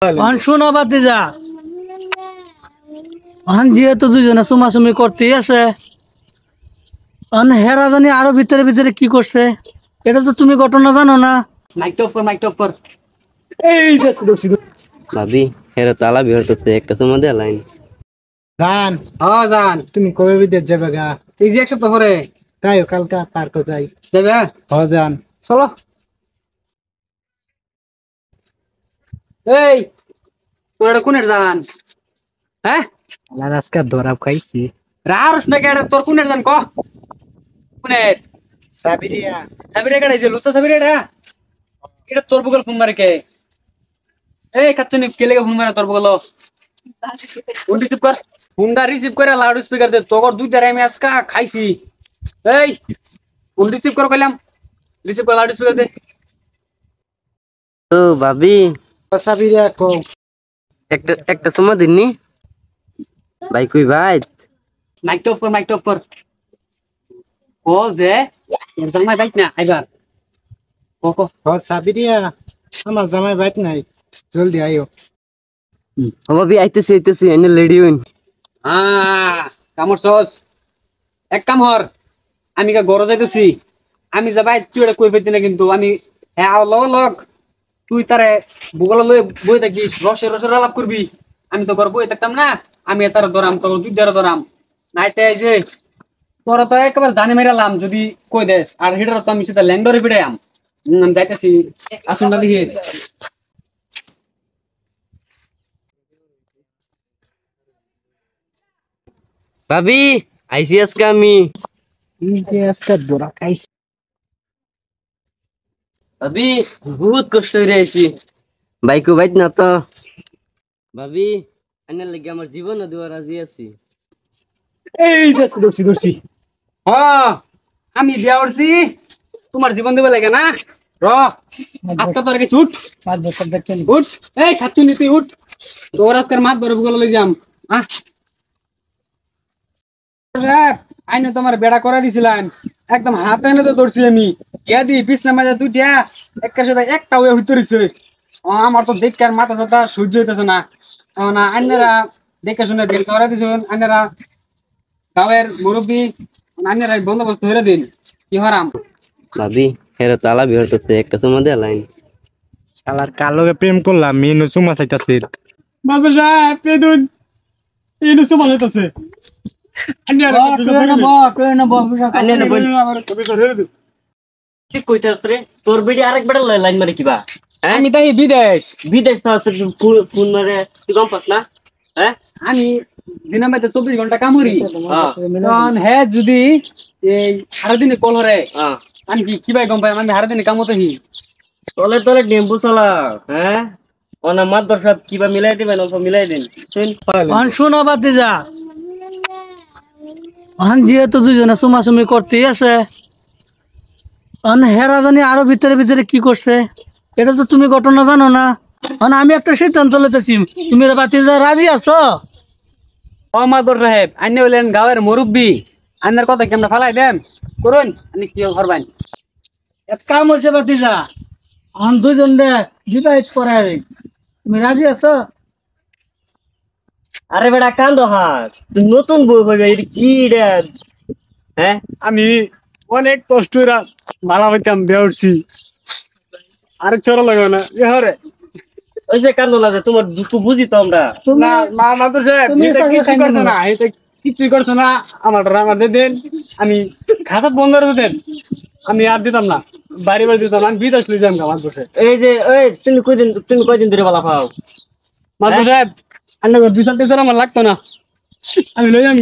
শোনো বাতিজা, যেহেতু দুজনে চুমাচুমি করতেই আছে, হেরা জানি আরো ভিতরে ভিতরে কি করছে এটা তো তুমি ঘটনা জানো না। ভাবি হেরা তালা বিহর করতে একটা সময় দেয়া লাইন জান জান তুমি কবে বিদেশ যাবে গা? এই যে এক সপ্তাহ পরে। তাই কালকা পার্ক যাই যাবে। জান চলো। এই তোরা কোনের জান? হ্যাঁ আজকে ধরা খাইছি। রারস না কেডা তোর কোনের জান ক? কোনের সাবিরিয়া? সাবিরিয়া কেডা? এই যে লুচা সাবিরিয়া এটা তোর বগল ফোন মারে কে? এই কাচ্চনি কে লাগা ফোন মারে তোর বগল? ফোন রিসিভ কর। ফোনটা রিসিভ করে লাউড স্পিকার দে। তোর দুই ধারে আমি আজকা খাইছি। এই ফোন রিসিভ কর কইলাম। রিসিভ করে লাউড স্পিকার দে। তো ভাবি সাবিরিয়া কো একটা সময় দিননি ভাই কই ভাই মাইক অফ কর। ও যে এর জামাই বাইক না আইবার। কোকো ও সাবিরিয়া আমার জামাই বাইক নাই, জলদি আইও। ভাবি আইতেছি এনে লেডি হইন। কামড় সস এক কাম হর, আমি কা গরো যাইতেছি। আমি যাবাই তুই এটা কই ফেলতি না কিন্তু আমি হ্যাঁ লগ তুই তারে বুগল লয়ে বই থাকবি, রসের আলাপ করবি। আমি তো ঘর বই থাকতাম না, আমি তার ধরাম তোর দুই দ্বারা ধরাম নাইতে যে তোরা তো একেবারে জানে মেরালাম যদি কই দেস। আর হিটার তো আমি সেটা ল্যান্ডরে ফিরে আমি যাইতেছি। আসুন না দেখিস ভাবি আইসি আজকে আমি। আজকে ধরা খাইছি। ভাবি বহুত কষ্ট হয়ে আইছি, বাইকও বাইক না তো। ভাবি আনার লাগে আমার জীবন দেওয়া রাজি আছি। এই যে দর্শি আমি বিয়া করছি, তোমার জীবন দেবে লাগে না? র আজকে তোর কাছে উঠ। 5 বছর দেখেন উঠ। এই খাচ্ছু নি তুই উঠ। তোর আজকের মাত বড় গুলো লই যাম। আইনে তোমার বেড়া করে দিছিলাম, একদম হাতে এনে তো ধরছি আমি। গিয়া দি পিছনে মাজা দুইটা একটা সাথে একটা হয়ে হইতেছে। আমার তো দেখে আর মাথা সাথা সহ্য হইতেছে না। না আইনারা দেখে শুনে বেল সরা দিছুন, আইনারা গাঁয়ের মুরব্বী, আইনারা বন্দোবস্ত হয়ে দিন কি হরাম। ভাবি হেরা তালা বিহর করতে একটা সময় দেয়া লাইন। শালার কালোকে প্রেম করলাম, মেনু চুমা চাইতাছে। বাবা সাহেব পেদুন ইনু সুমা যাইতাছে। তোর বেডি আরেক বেড়া লাইন মারে কিবা? আমি তাই বিদেশ বিদেশ না ফোন মারে তুই গম পাস না? হ্যাঁ আমি দিনের মধ্যে 24 ঘন্টা কামড়ি। হ্যাঁ যদি এই সারাদিনে কল হরে আমি কি ভাই গম পাই আমি সারাদিনে কামতে হি তলে ডেম্বু চলা। হ্যাঁ ওনা মাদ্রাস কিবা মিলাই দিবেন, অল্প মিলাই দিন। শোনো বাতিজা, যেহেতু দুজনে চুমাচুমি করতেই আছে, হেরা জানি আরো ভিতরে ভিতরে কি করছে এটা তো তুমি ঘটনা জানো না। আমি একটা সিদ্ধান্ত লইতেছি, তুমি বাতিজা রাজি আছো? ও মাদর সাহেব আইনে হলেন গাঁয়ের মুরব্বী, আইনের কথা কি আমরা ফালাই দেন করুন। আমি কি করবেন? এক কাম হচ্ছে বাতিজা, দুজন ডিভাইড করাই, তুমি রাজি আছো? আরে বেটা কান্দ হাত, নতুন বই হইবে কি রে? হ্যাঁ আমি অনেক কষ্ট ভালো হইতাম, বেউছি আর চোরা লাগবে না ইহারে। ওই যে কান্দ না যে তোমার দুঃখ বুঝি তো আমরা। না মা মাদুর সাহেব কিছু করছো না, এটা কিছুই করছো না। আমার দেন, আমি খাসাত বন্ধ করে দেন, আমি আর দিতাম না, বাড়ি দিতাম না, আমি বিদেশ লই যাম আমার বসে। এই যে ওই তুমি কয়দিন ধরে বলা পাও? মাদুর সাহেব আন্না 2-4 আমার লাগতো না, আমি লই যাম।